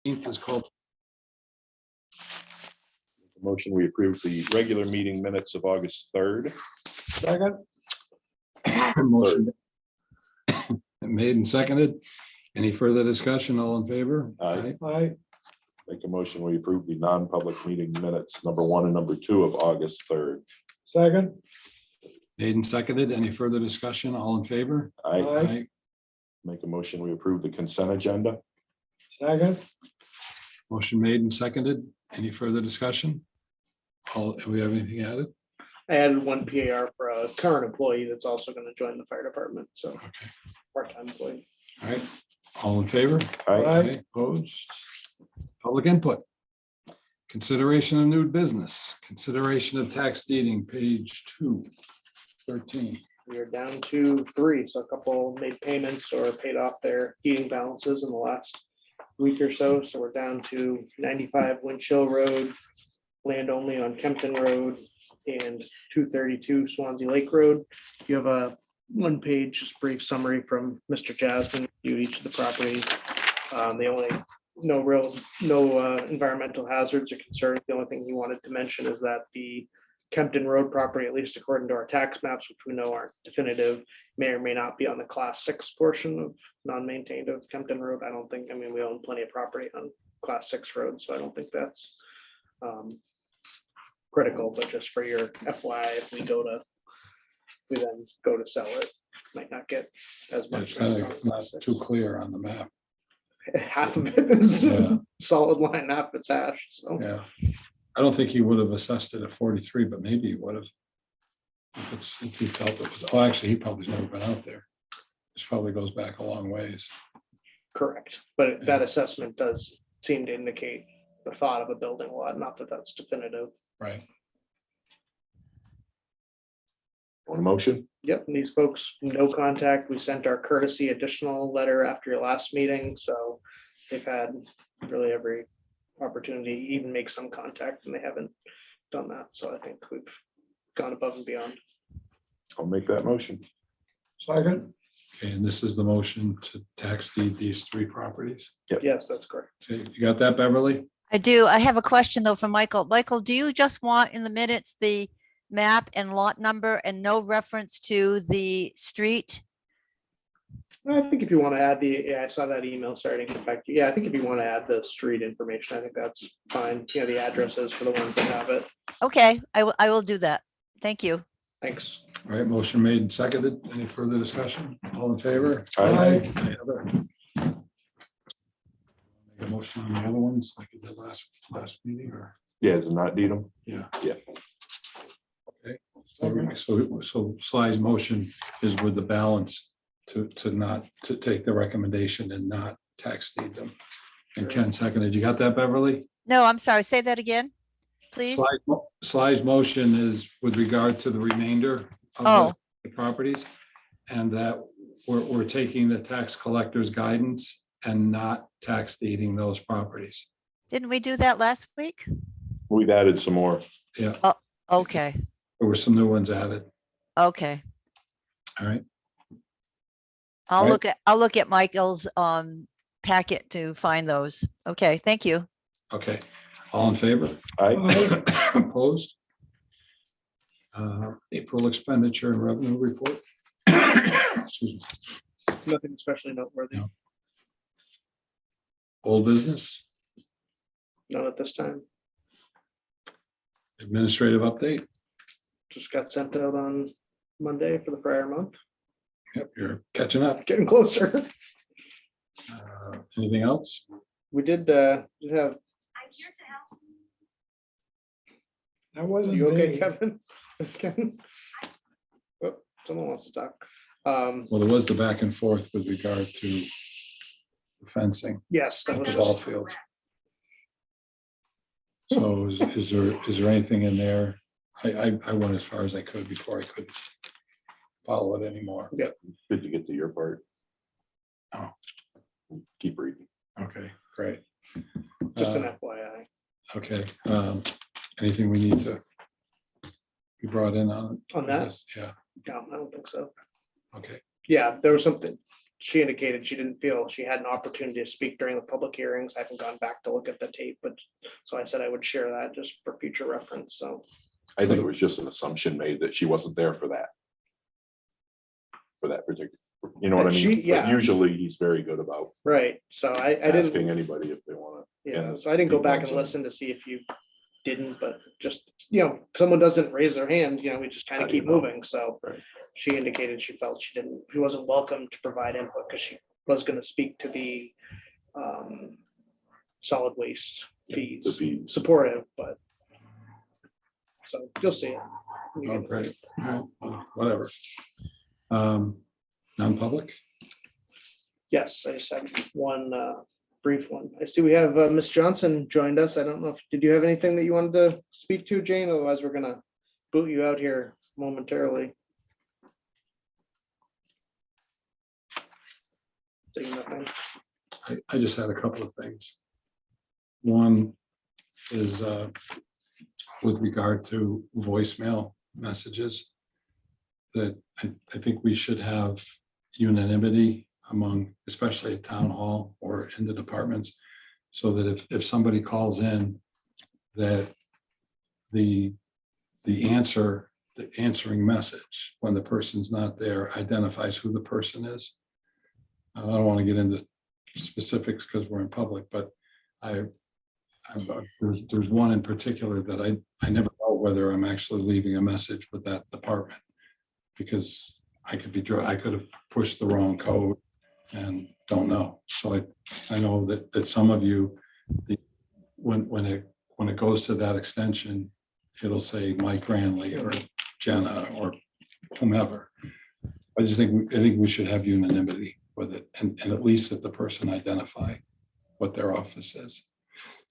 is called. Motion, we approve the regular meeting minutes of August 3rd. Second. Motion made and seconded. Any further discussion? All in favor? Aye. Aye. Make a motion, we approve the non-public meeting minutes number 1 and number 2 of August 3rd. Second. Made and seconded. Any further discussion? All in favor? I make a motion, we approve the consent agenda. Second. Motion made and seconded. Any further discussion? All, do we have anything added? I added one PAR for a current employee that's also going to join the fire department, so Okay. part-time employee. All right. All in favor? Aye. Opposed? Public input. Consideration of new business. Consideration of tax deeding, page 213. We are down to 3, so a couple made payments or paid off their heating balances in the last week or so. So we're down to 95 Winchell Road, land only on Kempton Road, and 232 Swansea Lake Road. You have a one-page just brief summary from Mr. Jasmine, you each of the properties. The only, no environmental hazards or concerns. The only thing he wanted to mention is that the Kempton Road property, at least according to our tax maps, which we know aren't definitive, may or may not be on the class 6 portion of non-maintained of Kempton Road. I don't think, I mean, we own plenty of property on class 6 roads, so I don't think that's critical, but just for your FYI, if we then go to sell it, might not get as much. It's kind of not too clear on the map. Half of it is Yeah. solid line, half it's hash, so. Yeah. I don't think he would have assessed it at 43, but maybe he would have. If he felt it was, oh, actually, he probably's never been out there. This probably goes back a long ways. Correct, but that assessment does seem to indicate the thought of a building lot, not that that's definitive. Right. On motion? Yep, and these folks, no contact. We sent our courtesy additional letter after your last meeting, so they've had really every opportunity, to even make some contact, and they haven't done that. So I think we've gone above and beyond. I'll make that motion. Second. Okay, and this is the motion to tax deed these 3 properties. Yes, that's correct. Okay, you got that, Beverly? I do. I have a question though for Michael. Michael, do you just want in the minutes the map and lot number and no reference to the street? I think if you want to add I saw that email starting to back. Yeah, I think if you want to add the street information, I think that's fine. Yeah, the addresses for the ones that have it. Okay, I will do that. Thank you. Thanks. All right, motion made and seconded. Any further discussion? All in favor? Aye. Any other? Make a motion on the other ones like you did last meeting, or? Yeah, does not need them? Yeah. Yeah. Okay, so Sly's motion is with the balance to take the recommendation and not tax deed them. And Ken seconded. You got that, Beverly? No, I'm sorry. Say that again, please. Sly's motion is with regard to the remainder of the properties, and that we're taking the tax collector's guidance and not tax deeding those properties. Didn't we do that last week? We've added some more. Yeah, Okay, there were some new ones added. okay. All right. I'll Right. look at Michael's packet to find those. Okay, thank you. Okay. All in favor? Aye. Opposed? April expenditure and revenue report. Excuse me. Nothing especially noteworthy. No. Old business, None at this time. administrative update. Just got sent out on Monday for the prior month. Yep, you're catching up. Getting closer. Anything else? We did have, That wasn't you okay, me. Kevin? Kevin? Oh, someone wants to talk. Well, there was the back and forth with regard to the fencing Yes, that at was the ball just, fields. So is there anything in there? I went as far as I could before I could follow it anymore. Good to get to your part. Oh. Keep reading. Okay, great. just an FYI. Okay, anything we need to be brought in on? On that? this? Yeah, No, I don't think so. okay, Yeah, there was something, she indicated she didn't feel she had an opportunity to speak during the public hearings. I haven't gone back to look at the tape, but so I said I would share that just for future reference. So I think it was just an assumption made that she wasn't there for that. For that particular, you know what I mean? But Yeah. Usually he's very good about right. So I didn't. asking anybody if they want to. Yeah. So I didn't go back and listen to see if you didn't, but just, if someone doesn't raise their hand, we just kind How of do you keep know? moving. So Right. she indicated she felt she wasn't welcome to provide input because she was going to speak to the solid waste The fees, fees. supportive, but so you'll see it. Oh, great. All right, whatever. Non-public? Yes, I just have one brief one. I see we have Ms. Johnson joined us. I don't know did you have anything that you wanted to speak to, Jane? Otherwise, we're gonna boot you out here momentarily. Seeing nothing. I just had a couple of things. One is with regard to voicemail messages, that I think we should have unanimity among, especially at town hall or in the departments, so that if somebody calls in, that the answering message, when the person's not there, identifies who the person is. I don't want to get into specifics because we're in public, but there's one in particular that I never know whether I'm actually leaving a message with that department, because I could have pushed the wrong code and don't know. So I know that some of you, when it goes to that extension, it'll say Mike Granley or Jenna or whomever. I think we should have unanimity with it, and at least that the person identify what their office is.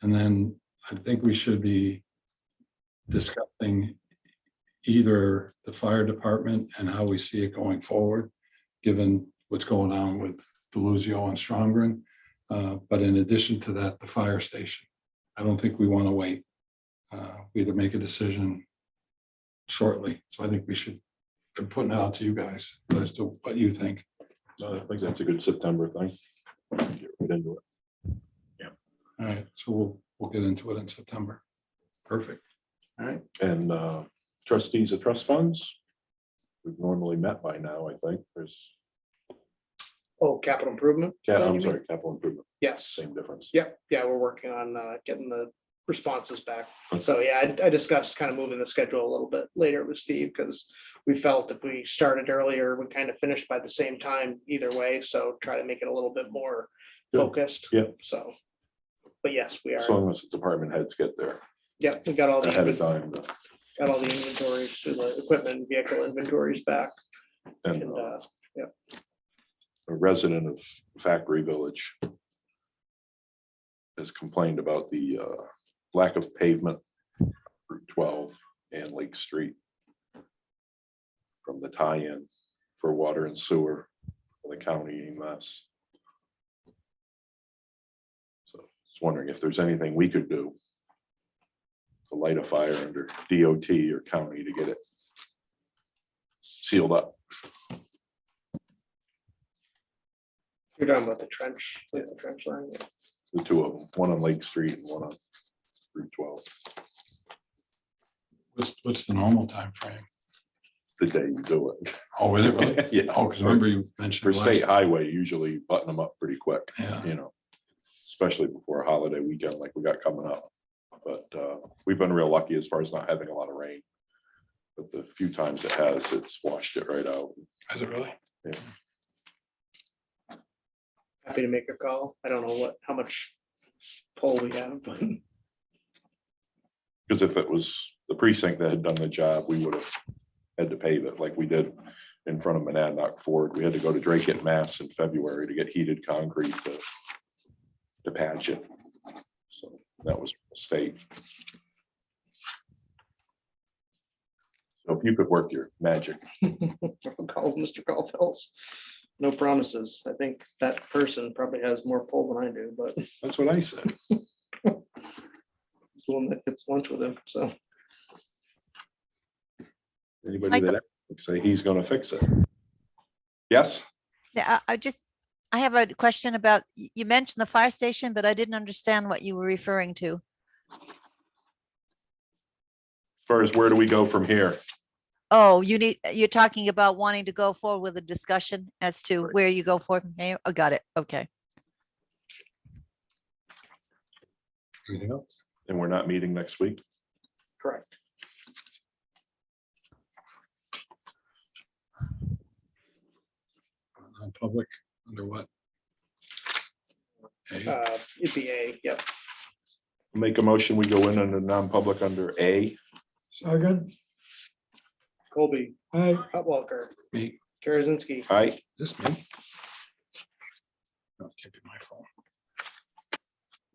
And then I think we should be discussing either the fire department and how we see it going forward, given what's going on with Deluzio and Strongren. But in addition to that, the fire station. I don't think we want to wait. We had to make a decision shortly. So I think we should be putting it out to you guys as to what you think. I think that's a good September thing. Get right into it. All right, so we'll get into it in September. Perfect. All right. And trustees of trust funds, we've normally met by now, I think. There's, Oh, capital improvement? I'm sorry, capital improvement, Yes. same difference. Yep. Yeah, we're working on getting the responses back. Okay. So yeah, I discussed kind of moving the schedule a little bit later with Steve because we felt if we started earlier, we kind of finished by the same time either way. So try to make it a little bit more Good. focused. Yep. So, but yes, we As are. long as the department heads get there Yep, we got all the ahead of time. inventories, to the equipment and vehicle inventories back. And And a resident of Factory Village has complained about the lack of pavement Route 12 and Lake Street from the tie-in for water and sewer for the county EMS. So I was wondering if there's anything we could do to light a fire under DOT or county to get it sealed up. you're talking about the trench, like the trench line. Yeah. The two of them, one on Lake Street and one on Route 12, What's the normal time frame? the day you do it. Oh, is it really? Yeah. Oh, because remember you mentioned. For state last- highway, usually button them up pretty quick, Yeah. you know, especially before a holiday weekend like we got coming up. But we've been real lucky as far as not having a lot of rain. But the few times it has, it's washed it right out. Is it really? Happy to make a call. I don't know how much pull we have, but Because if it was the precinct that had done the job, we would have had to pave it like we did in front of Monadnock Ford. We had to go to Drake, Mass in February to get heated concrete to patch it. So that was a mistake. So if you could work your magic, call Mr. Caulfill's. No promises. I think that person probably has more pull than I do, but it's that's what I said. the one that gets lunch with him. So Anybody Michael- that say he's gonna fix it. Yes, Yeah, I just, I have a question about, you mentioned the fire station, but I didn't understand what you were referring to. As far as where do we go from here? Oh, you're talking about wanting to go forward with a discussion as to Right. where you go for from here. Oh, got it. Okay. Anything else? And we're not meeting next week? Correct. Non-public, under what? A. It'd be A, yep. Make a motion, we go in under non-public under A. second, Colby, aye, Hutwalker, Me, Karazinski, Aye. this me? No, it can't be my phone.